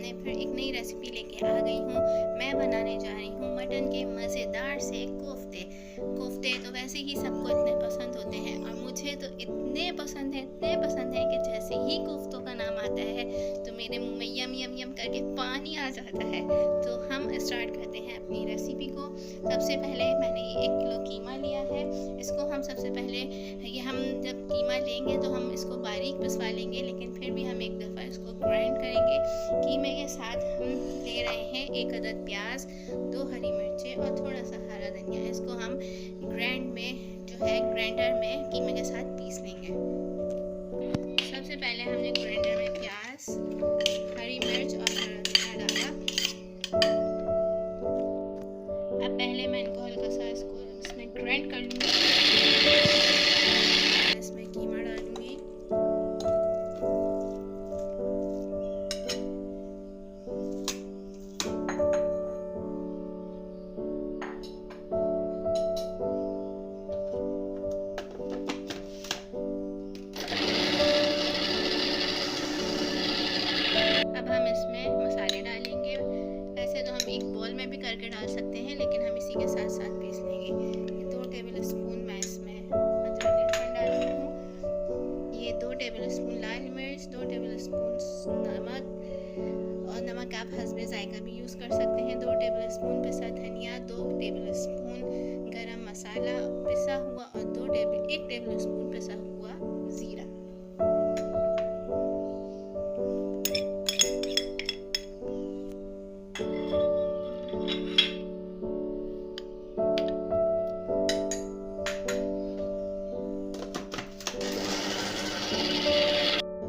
सामने फिर एक नई रेसिपी लेके आ गई हूँ। मैं बनाने जा रही हूँ मटन के मज़ेदार से कोफ्ते। कोफ्ते तो वैसे ही सबको इतने पसंद होते हैं और मुझे तो इतने पसंद है कि जैसे ही कोफ्तों का नाम आता है तो मेरे मुंह में यम यम यम करके पानी आ जाता है। तो हम स्टार्ट करते हैं अपनी रेसिपी को। सबसे पहले मैंने 1 किलो कीमा लिया है। इसको हम सबसे पहले हम जब कीमा लेंगे तो हम इसको बारीक पिसवा लेंगे, लेकिन फिर भी हम एक दफ़ा इसको ग्राइंड करेंगे। कीमे के साथ हम ले रहे हैं 1 अदद प्याज, 2 हरी मिर्चें और थोड़ा सा हरा धनिया। इसको हम ग्राइंडर में कीमे के साथ पीस लेंगे। सबसे पहले हमने ग्राइंडर में प्याज, हरी मिर्च और हरा धनिया डाला। अब पहले मैं इनको हल्का सा इसमें ग्राइंड कर लूँगी। इसमें कीमा डालूँगी। अब हम इसमें मसाले डालेंगे। वैसे तो हम एक बॉल में भी करके डाल सकते हैं, लेकिन हम इसी के साथ साथ पीस लेंगे। ये 2 टेबल स्पून मैं इसमें अदरक लहसुन डाल रही हूँ। ये 2 टेबल स्पून लाल मिर्च, 2 टेबल स्पून नमक, और नमक आप हस्बे जायका भी यूज़ कर सकते हैं। 2 टेबल स्पून पिसा धनिया, 2 टेबल स्पून गरम मसाला पिसा हुआ और 1 टेबल स्पून पिसा हुआ ज़ीरा।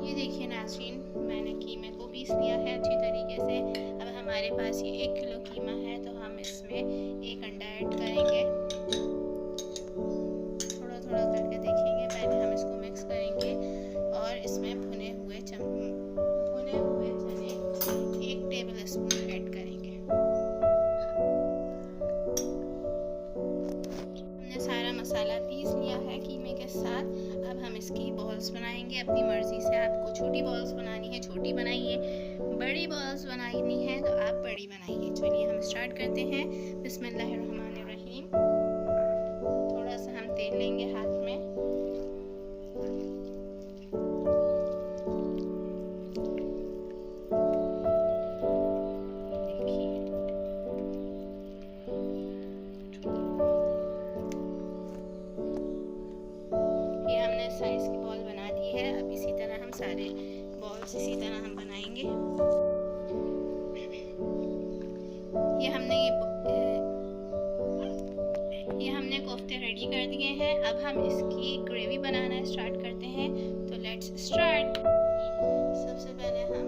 ये देखिए नाज़रीन, मैंने कीमे को पीस लिया है अच्छी तरीके से। अब हमारे पास ये 1 किलो कीमा है तो हम इसमें 1 अंडा ऐड करेंगे। थोड़ा थोड़ा करके देखेंगे। पहले हम इसको मिक्स करेंगे और इसमें भुने हुए चने 1 टेबल स्पून ऐड करेंगे। हमने सारा मसाला पीस लिया है कीमे के साथ। अब हम इसकी बॉल्स बनाएंगे अपनी मर्ज़ी से। आपको छोटी बॉल्स बनानी है छोटी बनाइए, बड़ी बॉल्स बनानी है तो आप बड़ी बनाइए। चलिए हम स्टार्ट करते हैं। बिस्मिल्लाहिर्रहमानिर्रहीम। थोड़ा सा हम तेल लेंगे हाथ में। ये हमने साइज की बॉल बना दी है। अब इसी तरह हम सारे बॉल्स हम बनाएंगे। ये हमने कोफ्ते रेडी कर दिए हैं। अब हम इसकी ग्रेवी बनाना स्टार्ट करते हैं। तो लेट्स स्टार्ट। सबसे पहले हम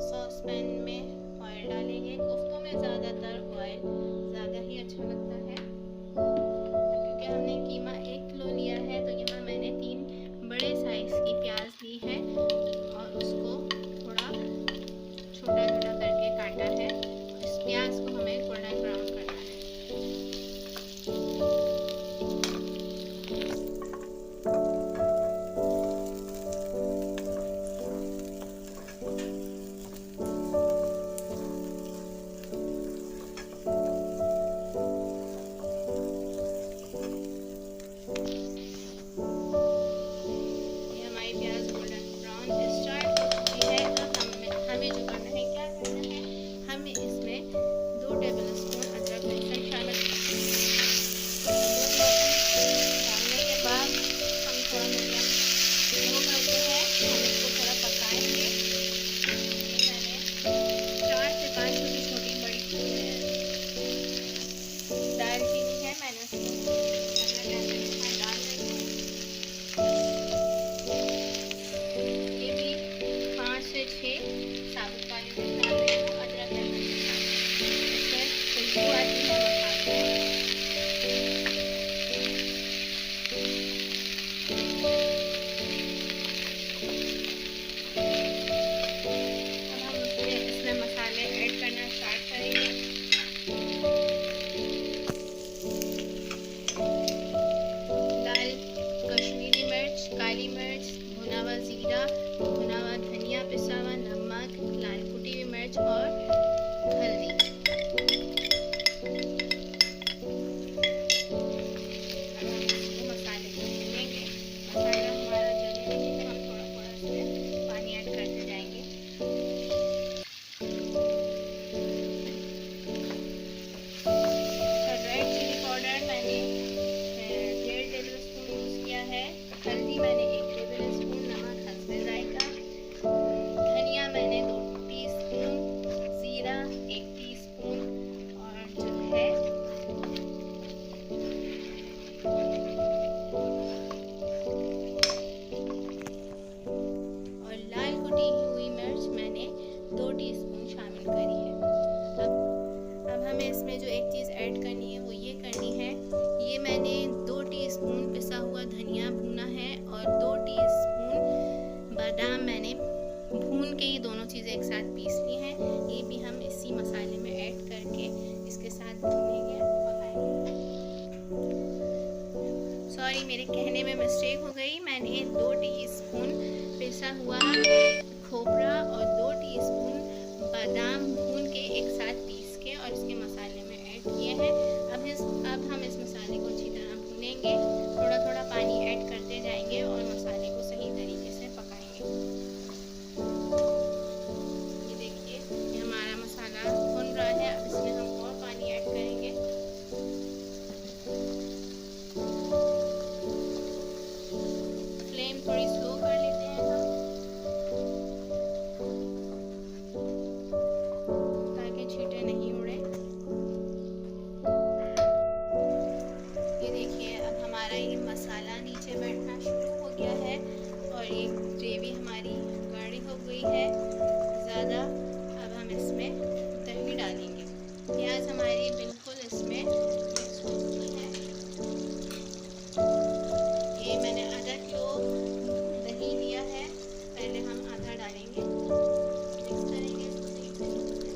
सॉस पैन में ऑयल डालेंगे। कोफ्तों में ज़्यादातर ऑयल ज़्यादा ही अच्छा लगता है। क्योंकि हमने कीमा 1 किलो लिया है तो यहाँ मैंने 3 बड़े साइज़ की प्याज ली है और उसको थोड़ा छोटा छोटा करके काटा है। इस प्याज को हमें गोल्डन ब्राउन करना है। मेरे कहने में मिस्टेक हो गई। मैंने 2 टीस्पून पिसा हुआ खोपरा और 2 टीस्पून बादाम भून के एक साथ पीस के और इसके मसाले में ऐड किए हैं। अब हम इस मसाले को अच्छी तरह भूनेंगे, थोड़ा थोड़ा पानी ऐड करते जाएंगे और मसाले को सही तरीके से पकाएंगे। ये देखिए, ये हमारा मसाला भुन रहा है। अब इसमें हम और पानी ऐड करेंगे। फ्लेम थोड़ी स्लो कर लेते हैं हम, ताकि छींटे नहीं उड़े। ये देखिए, अब हमारा ये मसाला नीचे बैठना शुरू हो गया है और ये ग्रेवी हमारी गाढ़ी हो गई है ज़्यादा। अब हम इसमें दही डालेंगे। प्याज हमारी बिल्कुल इसमें मिक्स हो चुकी है। ये मैंने आधा किलो दही लिया है, पहले हम आधा डालेंगे, मिक्स करेंगे इसको सही तरीके से।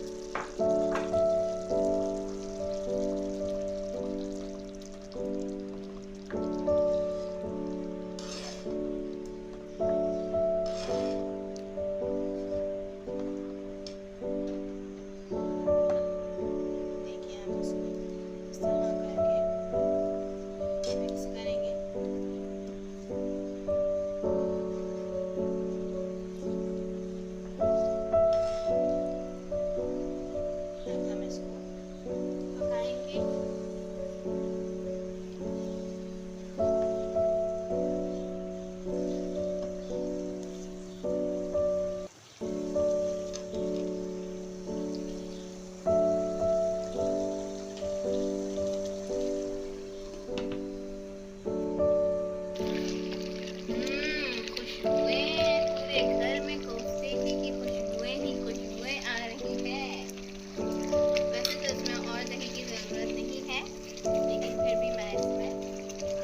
देखिए, हम इसको इस तरह करके मिक्स करेंगे। अब हम इसको पकाएंगे। खुशबुएं पूरे घर में कोफ्ते की खुशबुएं ही खुशबुएं आ रही है। वैसे तो इसमें और दही की ज़रूरत नहीं है, लेकिन फिर भी मैं इसमें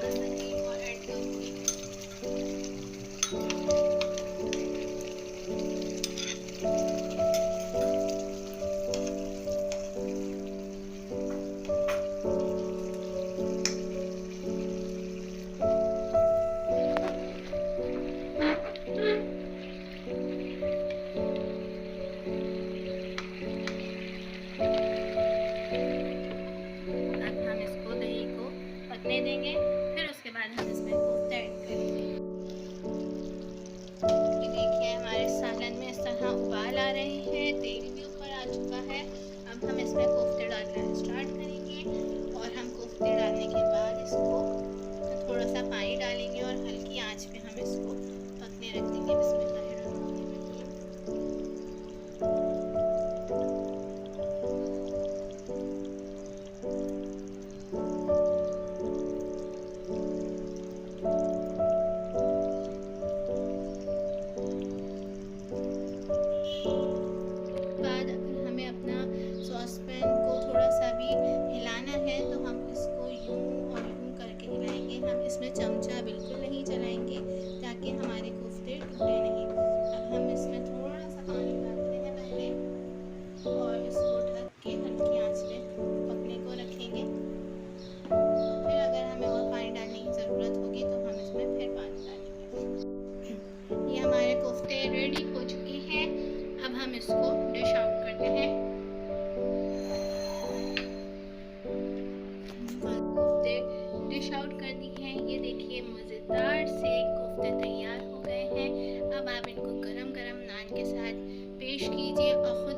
दही और ऐड करूँगी। अब हम इसको दही को पकने देंगे, फिर उसके बाद हम इसमें कोफ्ते ऐड करेंगे। ये देखिए, हमारे सालन में इस तरह उबाल आ रहे हैं, तेल भी ऊपर आ चुका है। अब हम इसमें कोफ्ते डालना स्टार्ट करेंगे और हम कोफ्ते डालने के बाद इसको थोड़ा सा पानी डालेंगे और हल्की आंच पे हम इसको पकने रख देंगे। बिस्मिल्लाहिर्रहमानिर्रहीम। बाद अगर हमें अपना सॉसपैन को थोड़ा सा भी हिलाना है तो हम इसको यूं और यूं करके हिलाएंगे। हम इसमें चमचा बिल्कुल नहीं चलाएंगे ताकि हमारे कोफ्ते टूटे नहीं। अब हम इसमें थोड़ा सा पानी डालते हैं पहले और इसको ढक के हल्की आंच पे पकने को रखेंगे। फिर अगर हमें और पानी डालने की ज़रूरत होगी तो हम इसमें फिर पानी डालेंगे। ये हमारे कोफ्ते रेडी हो चुके हैं। अब हम इसको डिश आउट करते हैं। कोफ्ते डिश आउट कर दी हैं। ये देखिए, मज़ेदार से कोफ्ते तैयार हो गए हैं। अब आप इनको गरम गरम नान के साथ पेश कीजिए और खुद